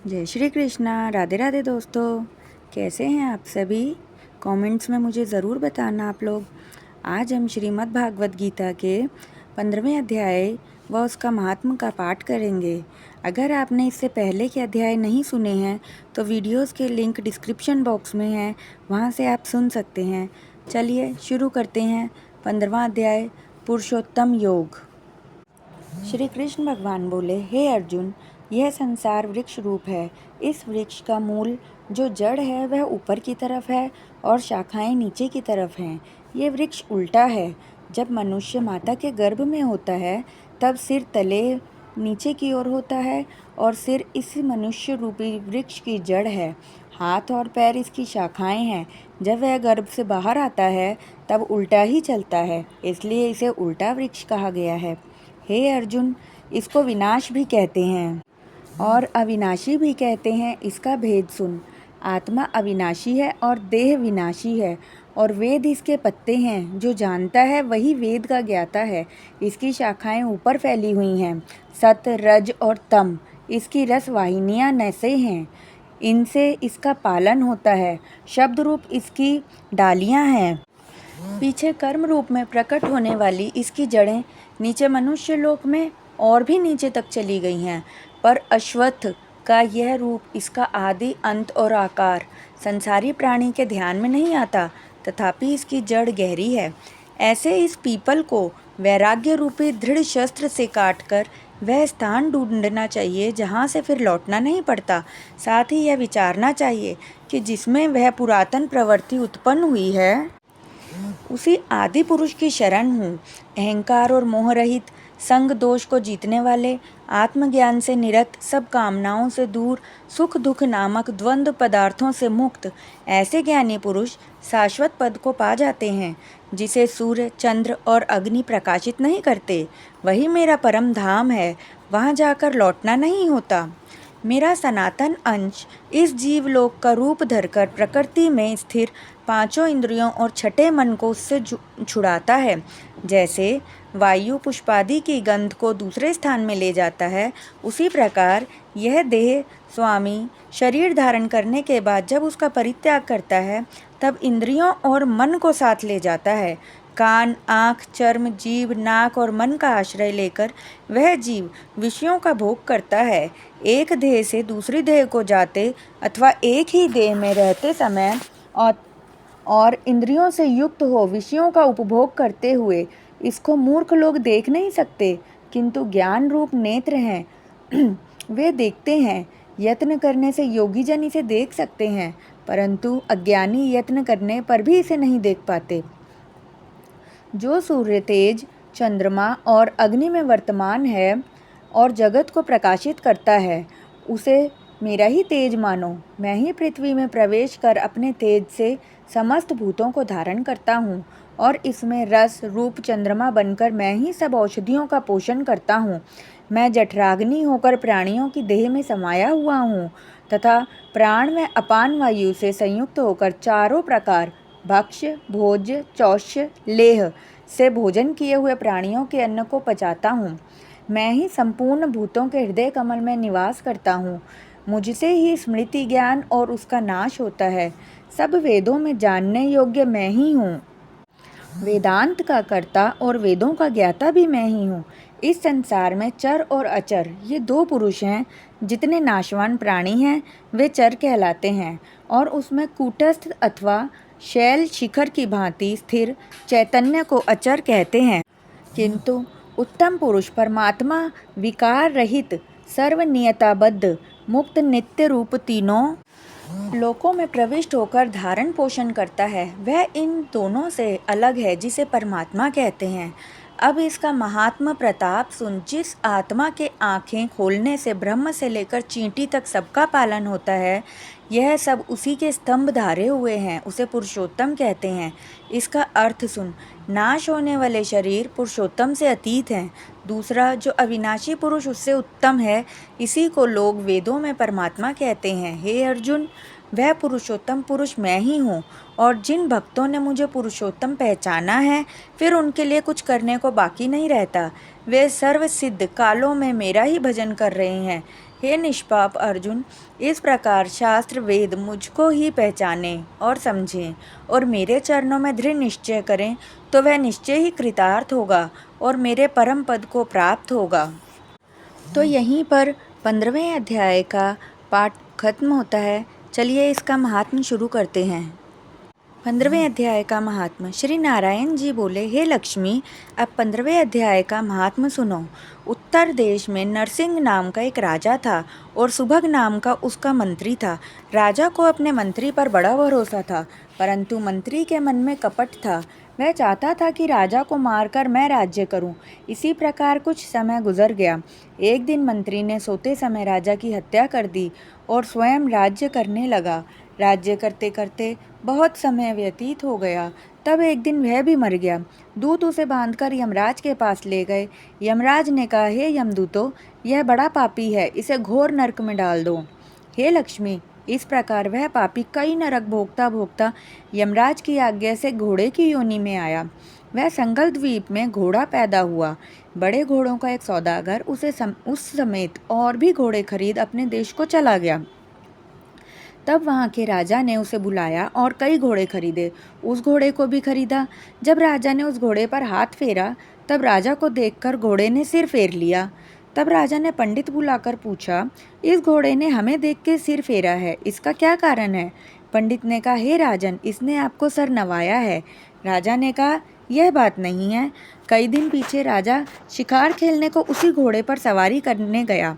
जय श्री कृष्णा। राधे राधे दोस्तों, कैसे हैं आप सभी? कमेंट्स में मुझे ज़रूर बताना आप लोग। आज हम श्रीमद् भागवत गीता के 15वें अध्याय व उसका महात्म्य का पाठ करेंगे। अगर आपने इससे पहले के अध्याय नहीं सुने हैं तो वीडियोस के लिंक डिस्क्रिप्शन बॉक्स में हैं, वहां से आप सुन सकते हैं। चलिए शुरू करते हैं। 15वां अध्याय, पुरुषोत्तम योग। श्री कृष्ण भगवान बोले, हे अर्जुन, यह संसार वृक्ष रूप है। इस वृक्ष का मूल जो जड़ है वह ऊपर की तरफ है और शाखाएं नीचे की तरफ हैं। ये वृक्ष उल्टा है। जब मनुष्य माता के गर्भ में होता है तब सिर तले नीचे की ओर होता है और सिर इस मनुष्य रूपी वृक्ष की जड़ है। हाथ और पैर इसकी शाखाएं हैं। जब वह गर्भ से बाहर आता है तब उल्टा ही चलता है, इसलिए इसे उल्टा वृक्ष कहा गया है। हे अर्जुन, इसको विनाश भी कहते हैं और अविनाशी भी कहते हैं। इसका भेद सुन। आत्मा अविनाशी है और देह विनाशी है, और वेद इसके पत्ते हैं। जो जानता है वही वेद का ज्ञाता है। इसकी शाखाएं ऊपर फैली हुई हैं। सत, रज और तम इसकी रस वाहिनियाँ नसें हैं। इनसे इसका पालन होता है। शब्द रूप इसकी डालियाँ हैं। पीछे कर्म रूप में प्रकट होने वाली इसकी जड़ें नीचे मनुष्य लोक में और भी नीचे तक चली गई हैं। पर अश्वत्थ का यह रूप, इसका आदि, अंत और आकार संसारी प्राणी के ध्यान में नहीं आता, तथापि इसकी जड़ गहरी है। ऐसे इस पीपल को वैराग्य रूपी दृढ़ शस्त्र से काटकर वह स्थान ढूंढना चाहिए जहाँ से फिर लौटना नहीं पड़ता। साथ ही यह विचारना चाहिए कि जिसमें वह पुरातन प्रवृत्ति उत्पन्न हुई है उसी आदि पुरुष की शरण हूँ। अहंकार और मोह रहित, संग दोष को जीतने वाले, आत्मज्ञान से निरत, सब कामनाओं से दूर, सुख दुख नामक द्वंद्व पदार्थों से मुक्त, ऐसे ज्ञानी पुरुष शाश्वत पद को पा जाते हैं। जिसे सूर्य, चंद्र और अग्नि प्रकाशित नहीं करते, वही मेरा परम धाम है। वहाँ जाकर लौटना नहीं होता। मेरा सनातन अंश इस जीवलोक का रूप धरकर प्रकृति में स्थिर पांचों इंद्रियों और छठे मन को उससे छुड़ाता है। जैसे वायु पुष्पादि की गंध को दूसरे स्थान में ले जाता है, उसी प्रकार यह देह स्वामी शरीर धारण करने के बाद जब उसका परित्याग करता है तब इंद्रियों और मन को साथ ले जाता है। कान, आँख, चर्म, जीभ, नाक और मन का आश्रय लेकर वह जीव विषयों का भोग करता है। एक देह से दूसरी देह को जाते अथवा एक ही देह में रहते समय और इंद्रियों से युक्त हो विषयों का उपभोग करते हुए इसको मूर्ख लोग देख नहीं सकते, किंतु ज्ञान रूप नेत्र हैं वे देखते हैं। यत्न करने से योगी जन इसे देख सकते हैं, परंतु अज्ञानी यत्न करने पर भी इसे नहीं देख पाते। जो सूर्य, तेज, चंद्रमा और अग्नि में वर्तमान है और जगत को प्रकाशित करता है, उसे मेरा ही तेज मानो। मैं ही पृथ्वी में प्रवेश कर अपने तेज से समस्त भूतों को धारण करता हूँ और इसमें रस रूप चंद्रमा बनकर मैं ही सब औषधियों का पोषण करता हूँ। मैं जठराग्नि होकर प्राणियों की देह में समाया हुआ हूँ तथा प्राण में अपान वायु से संयुक्त होकर चारों प्रकार भक्ष्य, भोज्य, चौष्य, लेह से भोजन किए हुए प्राणियों के अन्न को पचाता हूँ। मैं ही संपूर्ण भूतों के हृदय कमल में निवास करता हूँ। मुझसे ही स्मृति, ज्ञान और उसका नाश होता है। सब वेदों में जानने योग्य मैं ही हूँ। वेदांत का कर्ता और वेदों का ज्ञाता भी मैं ही हूँ। इस संसार में चर और अचर ये दो पुरुष हैं। जितने नाशवान प्राणी हैं वे चर कहलाते हैं और उसमें कूटस्थ अथवा शैल शिखर की भांति स्थिर चैतन्य को अचर कहते हैं। किंतु उत्तम पुरुष परमात्मा विकार रहित, सर्वनियताबद्ध, मुक्त, नित्य रूप तीनों लोकों में प्रविष्ट होकर धारण पोषण करता है। वह इन दोनों से अलग है, जिसे परमात्मा कहते हैं। अब इसका महात्मा प्रताप सुन। जिस आत्मा के आँखें खोलने से ब्रह्म से लेकर चींटी तक सबका पालन होता है, यह सब उसी के स्तंभ धारे हुए हैं, उसे पुरुषोत्तम कहते हैं। इसका अर्थ सुन। नाश होने वाले शरीर पुरुषोत्तम से अतीत हैं। दूसरा जो अविनाशी पुरुष उससे उत्तम है, इसी को लोग वेदों में परमात्मा कहते हैं। हे अर्जुन, वह पुरुषोत्तम पुरुष मैं ही हूँ, और जिन भक्तों ने मुझे पुरुषोत्तम पहचाना है फिर उनके लिए कुछ करने को बाकी नहीं रहता। वे सर्वसिद्ध कालों में मेरा ही भजन कर रहे हैं। हे निष्पाप अर्जुन, इस प्रकार शास्त्र वेद मुझको ही पहचाने और समझें और मेरे चरणों में दृढ़ निश्चय करें तो वह निश्चय ही कृतार्थ होगा और मेरे परम पद को प्राप्त होगा। तो यहीं पर 15वें अध्याय का पाठ खत्म होता है। चलिए इसका महात्म्य शुरू करते हैं। 15वें अध्याय का महात्म्य। श्री नारायण जी बोले, हे लक्ष्मी, अब 15वें अध्याय का महात्म्य सुनो। उत्तर देश में नरसिंह नाम का एक राजा था और सुभग नाम का उसका मंत्री था। राजा को अपने मंत्री पर बड़ा भरोसा था, परंतु मंत्री के मन में कपट था। वह चाहता था कि राजा को मारकर मैं राज्य करूं। इसी प्रकार कुछ समय गुजर गया। एक दिन मंत्री ने सोते समय राजा की हत्या कर दी और स्वयं राज्य करने लगा। राज्य करते करते बहुत समय व्यतीत हो गया। तब एक दिन वह भी मर गया। दूत उसे बांधकर यमराज के पास ले गए। यमराज ने कहा, हे यमदूतो, यह बड़ा पापी है, इसे घोर नरक में डाल दो। हे लक्ष्मी, इस प्रकार वह पापी कई नरक भोगता भोगता यमराज की आज्ञा से घोड़े की योनि में आया। वह संगल द्वीप में घोड़ा पैदा हुआ। बड़े घोड़ों का एक सौदागर उस समेत और भी घोड़े खरीद अपने देश को चला गया। तब वहाँ के राजा ने उसे बुलाया और कई घोड़े खरीदे। उस घोड़े को भी खरीदा। जब राजा ने उस घोड़े पर हाथ फेरा, तब राजा को देखकर घोड़े ने सिर फेर लिया। तब राजा ने पंडित बुलाकर पूछा, इस घोड़े ने हमें देख के सिर फेरा है, इसका क्या कारण है? पंडित ने कहा, हे राजन, इसने आपको सर नवाया है। राजा ने कहा, यह बात नहीं है। कई दिन पीछे राजा शिकार खेलने को उसी घोड़े पर सवारी करने गया।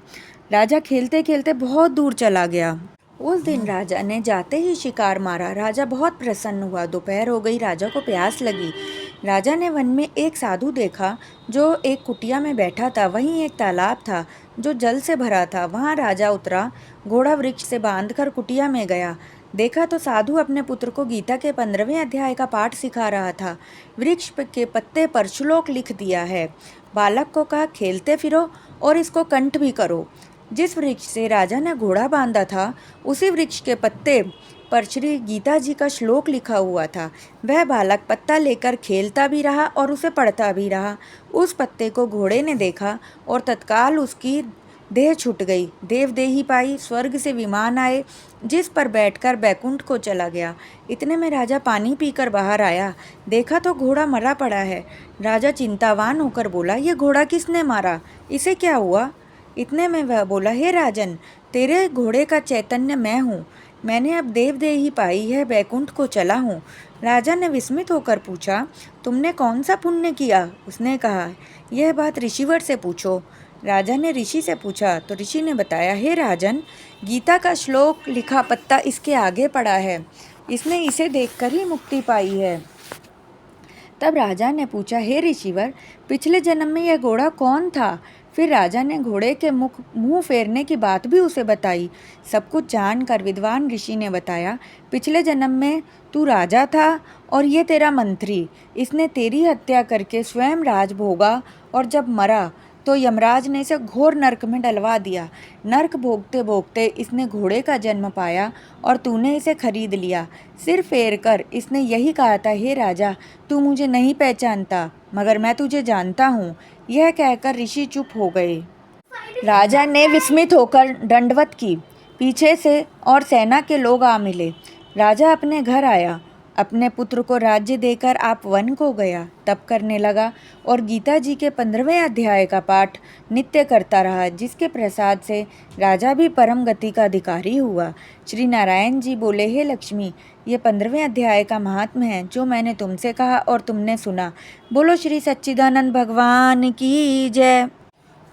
राजा खेलते खेलते बहुत दूर चला गया। उस दिन राजा ने जाते ही शिकार मारा। राजा बहुत प्रसन्न हुआ। दोपहर हो गई, राजा को प्यास लगी। राजा ने वन में एक साधु देखा जो एक कुटिया में बैठा था। वहीं एक तालाब था जो जल से भरा था। वहां राजा उतरा, घोड़ा वृक्ष से बांधकर कुटिया में गया। देखा तो साधु अपने पुत्र को गीता के 15वें अध्याय का पाठ सिखा रहा था। वृक्ष के पत्ते पर श्लोक लिख दिया है। बालक को कहा, खेलते फिरो और इसको कंठ भी करो। जिस वृक्ष से राजा ने घोड़ा बांधा था, उसी वृक्ष के पत्ते पर श्री गीता जी का श्लोक लिखा हुआ था। वह बालक पत्ता लेकर खेलता भी रहा और उसे पढ़ता भी रहा। उस पत्ते को घोड़े ने देखा और तत्काल उसकी देह छूट गई। देवदेही पाई, स्वर्ग से विमान आए, जिस पर बैठकर बैकुंठ को चला गया। इतने में राजा पानी पीकर बाहर आया। देखा तो घोड़ा मरा पड़ा है। राजा चिंतावान होकर बोला, ये घोड़ा किसने मारा? इसे क्या हुआ? इतने में वह बोला, हे राजन, तेरे घोड़े का चैतन्य मैं हूँ। मैंने अब देवदेही पाई है, बैकुंठ को चला हूँ। राजा ने विस्मित होकर पूछा, तुमने कौन सा पुण्य किया? उसने कहा, यह बात ऋषिवर से पूछो। राजा ने ऋषि से पूछा तो ऋषि ने बताया, हे राजन, गीता का श्लोक लिखा पत्ता इसके आगे पड़ा है। इसने इसे देखकर ही मुक्ति पाई है। तब राजा ने पूछा, हे ऋषिवर, पिछले जन्म में यह घोड़ा कौन था? फिर राजा ने घोड़े के मुंह फेरने की बात भी उसे बताई। सब कुछ जानकर विद्वान ऋषि ने बताया, पिछले जन्म में तू राजा था और ये तेरा मंत्री। इसने तेरी हत्या करके स्वयं राज भोगा और जब मरा तो यमराज ने इसे घोर नरक में डलवा दिया। नरक भोगते भोगते इसने घोड़े का जन्म पाया और तूने इसे खरीद लिया। सिर फेर कर इसने यही कहा था, हे राजा, तू मुझे नहीं पहचानता मगर मैं तुझे जानता हूँ। यह कहकर ऋषि चुप हो गए। राजा ने विस्मित होकर दंडवत की। पीछे से और सेना के लोग आ मिले। राजा अपने घर आया। अपने पुत्र को राज्य देकर आप वन को गया, तप करने लगा और गीता जी के 15वें अध्याय का पाठ नित्य करता रहा, जिसके प्रसाद से राजा भी परम गति का अधिकारी हुआ। श्री नारायण जी बोले, हे लक्ष्मी, ये 15वें अध्याय का महात्म्य है जो मैंने तुमसे कहा और तुमने सुना। बोलो श्री सच्चिदानंद भगवान की जय।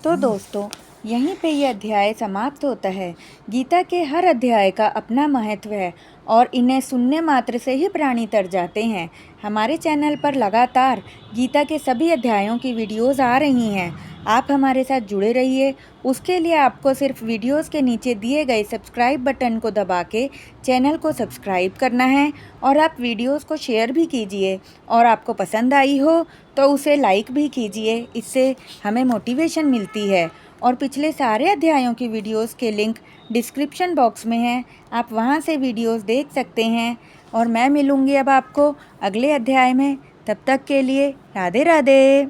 तो दोस्तों, यहीं पे ये अध्याय समाप्त होता है। गीता के हर अध्याय का अपना महत्व है और इन्हें सुनने मात्र से ही प्राणी तर जाते हैं। हमारे चैनल पर लगातार गीता के सभी अध्यायों की वीडियोस आ रही हैं। आप हमारे साथ जुड़े रहिए। उसके लिए आपको सिर्फ वीडियोस के नीचे दिए गए सब्सक्राइब बटन को दबा के चैनल को सब्सक्राइब करना है और आप वीडियोस को शेयर भी कीजिए और आपको पसंद आई हो तो उसे लाइक भी कीजिए। इससे हमें मोटिवेशन मिलती है। और पिछले सारे अध्यायों की वीडियोस के लिंक डिस्क्रिप्शन बॉक्स में है, आप वहां से वीडियोस देख सकते हैं। और मैं मिलूँगी अब आपको अगले अध्याय में। तब तक के लिए राधे राधे।